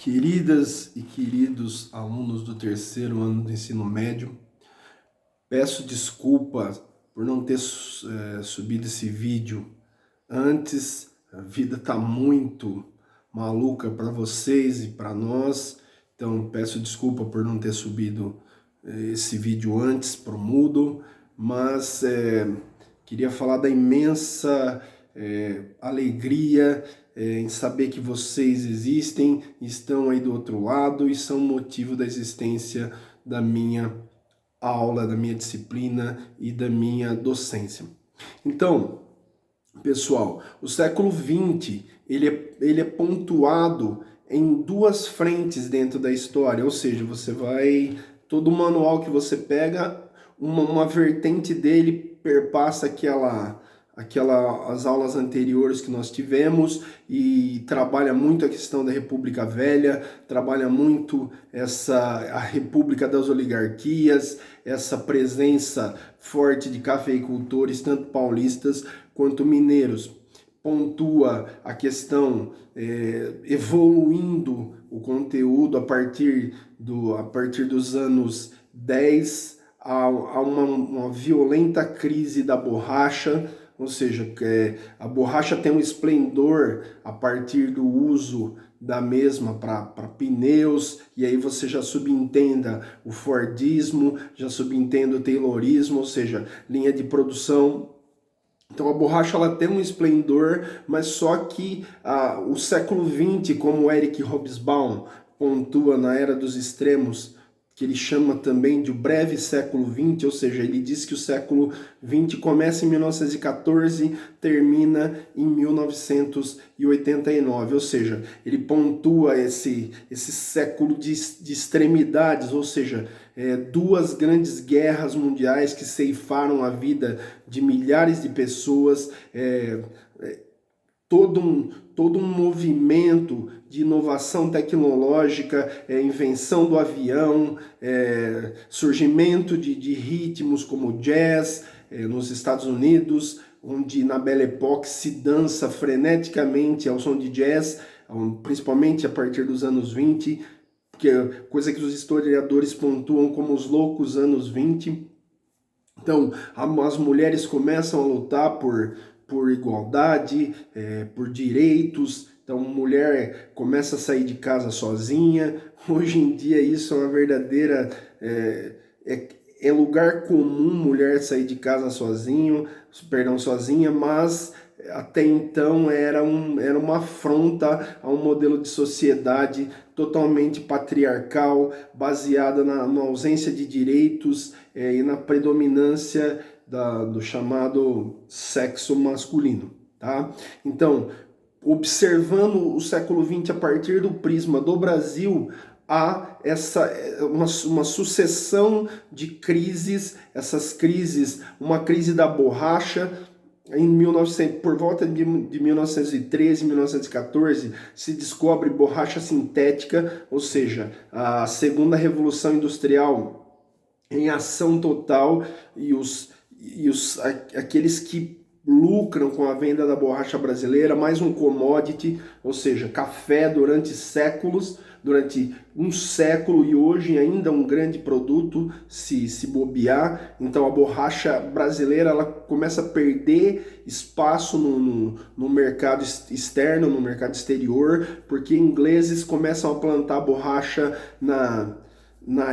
Queridas e queridos alunos do terceiro ano do ensino médio, peço desculpa por não ter subido esse vídeo antes. A vida está muito maluca para vocês e para nós, então peço desculpa por não ter subido esse vídeo antes para o Moodle, mas queria falar da imensa alegria em saber que vocês existem, estão aí do outro lado e são motivo da existência da minha aula, da minha disciplina e da minha docência. Então, pessoal, o século XX ele é pontuado em duas frentes dentro da história, ou seja, todo manual que você pega, uma vertente dele perpassa as aulas anteriores que nós tivemos e trabalha muito a questão da República Velha, trabalha muito a República das Oligarquias, essa presença forte de cafeicultores, tanto paulistas quanto mineiros. Pontua a questão evoluindo o conteúdo a partir dos anos 10 a uma violenta crise da borracha, ou seja, a borracha tem um esplendor a partir do uso da mesma para pneus, e aí você já subentenda o Fordismo, já subentenda o Taylorismo, ou seja, linha de produção. Então a borracha ela tem um esplendor, mas só que o século XX, como Eric Hobsbawm pontua na Era dos Extremos, que ele chama também de o breve século XX, ou seja, ele diz que o século XX começa em 1914, termina em 1989, ou seja, ele pontua esse século de extremidades, ou seja, duas grandes guerras mundiais que ceifaram a vida de milhares de pessoas, todo um movimento de inovação tecnológica, invenção do avião, surgimento de ritmos como jazz nos Estados Unidos, onde na Belle Époque se dança freneticamente ao som de jazz, principalmente a partir dos anos 20, coisa que os historiadores pontuam como os loucos anos 20. Então, as mulheres começam a lutar por igualdade, por direitos. Então, mulher começa a sair de casa sozinha. Hoje em dia isso é uma verdadeira... É lugar comum mulher sair de casa sozinha, mas até então era uma afronta a um modelo de sociedade totalmente patriarcal, baseada na ausência de direitos e na predominância do chamado sexo masculino, tá? Então, observando o século XX a partir do prisma do Brasil, há uma sucessão de crises, uma crise da borracha. Por volta de 1913, 1914, se descobre borracha sintética, ou seja, a segunda revolução industrial em ação total, e aqueles que lucram com a venda da borracha brasileira, mais um commodity, ou seja, café durante um século, e hoje ainda um grande produto se bobear. Então a borracha brasileira ela começa a perder espaço no mercado externo, no mercado exterior, porque ingleses começam a plantar borracha na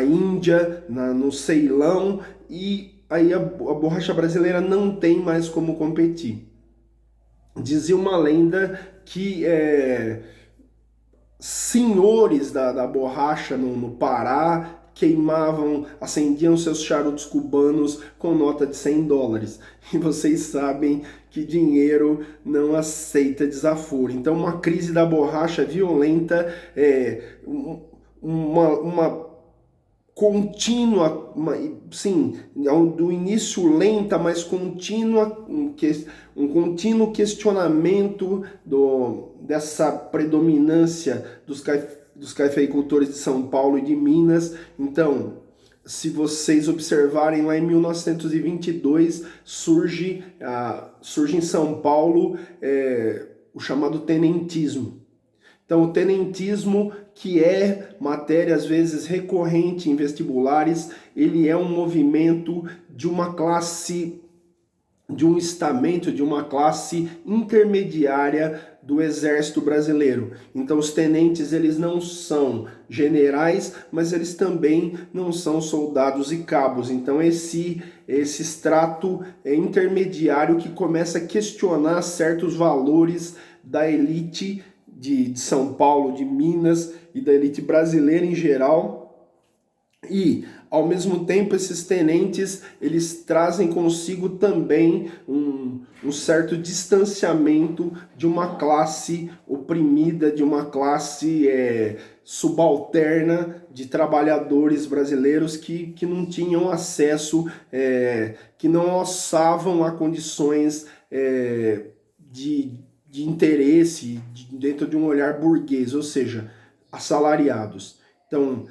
Índia, no Ceilão, e aí a borracha brasileira não tem mais como competir. Dizia uma lenda que senhores da borracha no Pará acendiam seus charutos cubanos com nota de $100. E vocês sabem que dinheiro não aceita desaforo. Então uma crise da borracha violenta, uma contínua, sim, do início lenta, mas contínua, um contínuo questionamento dessa predominância dos cafeicultores de São Paulo e de Minas. Então, se vocês observarem, lá em 1922 surge em São Paulo o chamado tenentismo. Então, o tenentismo, que é matéria às vezes recorrente em vestibulares, ele é um movimento de uma classe, de um estamento, de uma classe intermediária do exército brasileiro. Então os tenentes, eles não são generais, mas eles também não são soldados e cabos. Então esse extrato intermediário que começa a questionar certos valores da elite de São Paulo, de Minas e da elite brasileira em geral. E, ao mesmo tempo, esses tenentes, eles trazem consigo também um certo distanciamento de uma classe oprimida, de uma classe subalterna de trabalhadores brasileiros que não tinham acesso, que não alçavam a condições de interesse dentro de um olhar burguês, ou seja, assalariados. Então,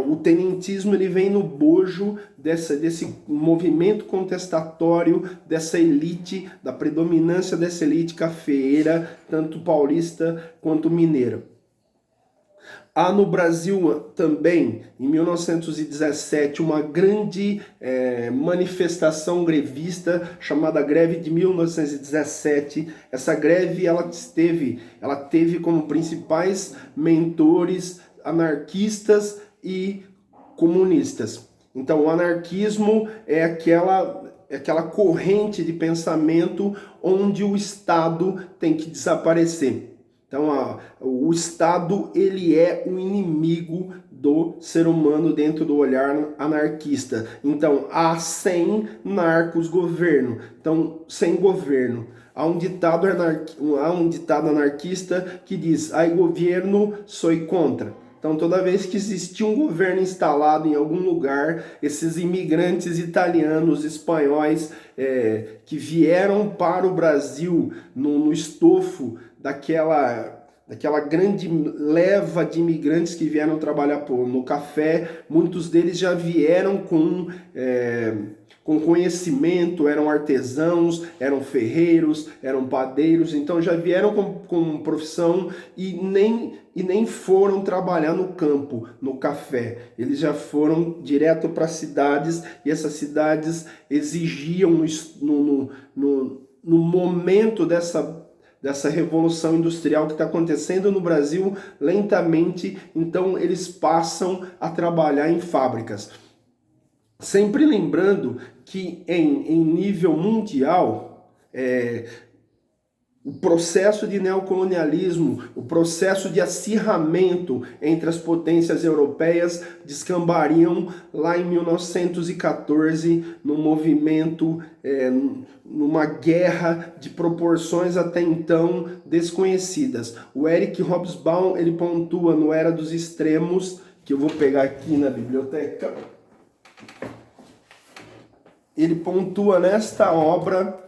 o tenentismo, ele vem no bojo desse movimento contestatório, dessa elite, da predominância dessa elite cafeeira, tanto paulista quanto mineira. Há no Brasil também, em 1917, uma grande manifestação grevista chamada Greve de 1917. Essa greve ela teve como principais mentores anarquistas e comunistas. Então, o anarquismo é aquela corrente de pensamento onde o Estado tem que desaparecer. Então, o Estado, ele é o inimigo do ser humano dentro do olhar anarquista. Então, há sem narcos governo. Então, sem governo. Há um ditado anarquista que diz: "Ai governo, sou contra". Então, toda vez que existia um governo instalado em algum lugar, esses imigrantes italianos, espanhóis, que vieram para o Brasil no estofo daquela grande leva de imigrantes que vieram trabalhar no café, muitos deles já vieram com conhecimento, eram artesãos, eram ferreiros, eram padeiros, então já vieram com profissão e nem foram trabalhar no campo, no café. Eles já foram direto para cidades e essas cidades exigiam no momento dessa revolução industrial que está acontecendo no Brasil lentamente, então eles passam a trabalhar em fábricas. Sempre lembrando que em nível mundial, o processo de neocolonialismo, o processo de acirramento entre as potências europeias descambariam lá em 1914, num movimento, numa guerra de proporções até então desconhecidas. O Eric Hobsbawm, ele pontua no Era dos Extremos, que eu vou pegar aqui na biblioteca, ele pontua nesta obra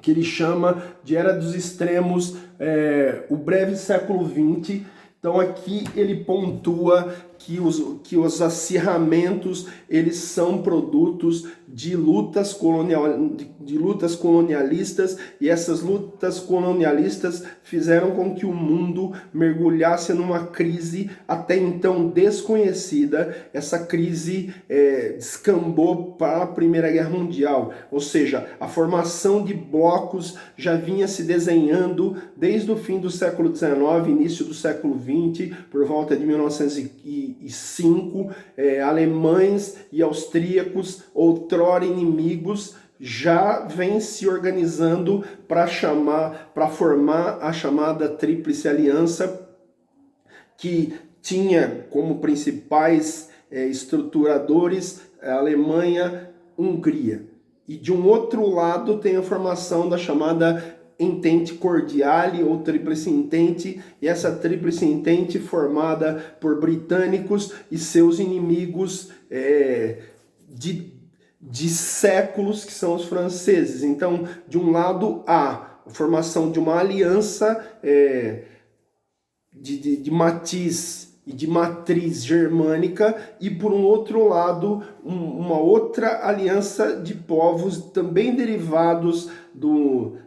que ele chama de Era dos Extremos, o breve século XX. Então aqui ele pontua que os acirramentos, eles são produtos de lutas colonialistas, e essas lutas colonialistas fizeram com que o mundo mergulhasse numa crise até então desconhecida. Essa crise descambou para a Primeira Guerra Mundial, ou seja, a formação de blocos já vinha se desenhando desde o fim do século XIX, início do século XX, por volta de 1905, alemães e austríacos, outrora inimigos, já vêm se organizando para formar a chamada Tríplice Aliança, que tinha como principais estruturadores a Alemanha, Hungria. E de um outro lado tem a formação da chamada Entente Cordiale ou Tríplice Entente, e essa Tríplice Entente formada por britânicos e seus inimigos de séculos, que são os franceses. Então, de um lado há a formação de uma aliança de matiz e de matriz germânica, e por um outro lado uma outra aliança de povos também derivados do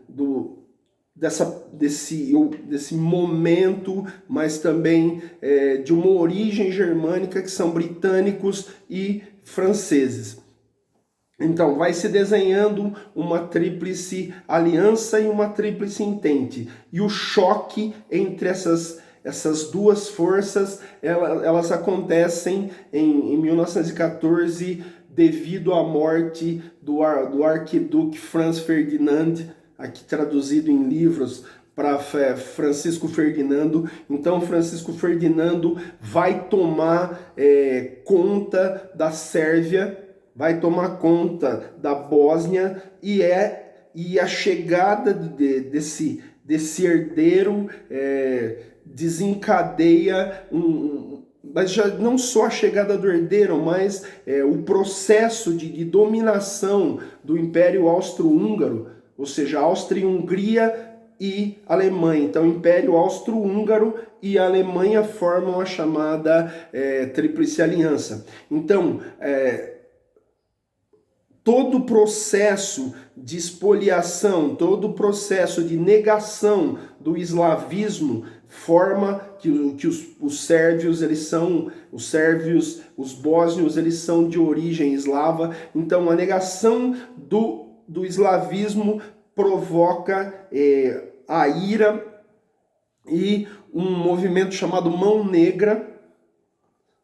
desse momento, mas também de uma origem germânica, que são britânicos e franceses. Então, vai se desenhando uma tríplice aliança e uma tríplice entente. E o choque entre essas duas forças, elas acontecem em 1914, devido à morte do arquiduque Franz Ferdinand, aqui traduzido em livros para Francisco Ferdinando. Então, Francisco Ferdinando vai tomar conta da Sérvia, vai tomar conta da Bósnia, e a chegada desse herdeiro desencadeia mas já não só a chegada do herdeiro, mas o processo de dominação do Império Austro-Húngaro, ou seja, Áustria-Hungria e Alemanha. Então, o Império Austro-Húngaro e a Alemanha formam a chamada Tríplice Aliança. Então, todo o processo de expoliação, todo o processo de negação do eslavismo forma que os sérvios, os bósnios, eles são de origem eslava. Então, a negação do eslavismo provoca a ira e um movimento chamado Mão Negra.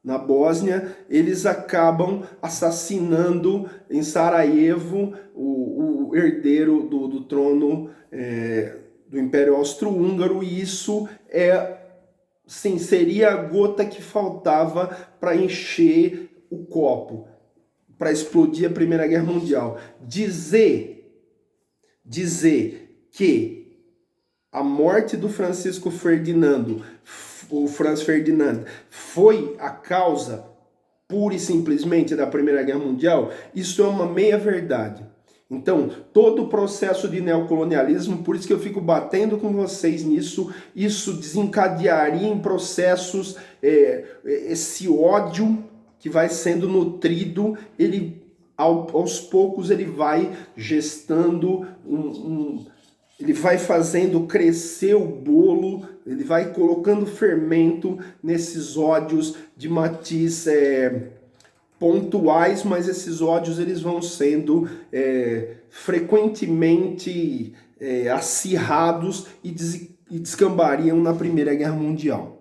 Na Bósnia, eles acabam assassinando em Sarajevo o herdeiro do trono do Império Austro-Húngaro, e isso sim, seria a gota que faltava para encher o copo, para explodir a Primeira Guerra Mundial. Dizer que a morte do Francisco Ferdinando, o Franz Ferdinand, foi a causa pura e simplesmente da Primeira Guerra Mundial, isso é uma meia-verdade. Então, todo o processo de neocolonialismo, por isso que eu fico batendo com vocês nisso, isso desencadearia em processos, esse ódio que vai sendo nutrido, ele aos poucos ele vai gestando ele vai fazendo crescer o bolo, ele vai colocando fermento nesses ódios de matiz pontuais, mas esses ódios eles vão sendo frequentemente acirrados e descambariam na Primeira Guerra Mundial.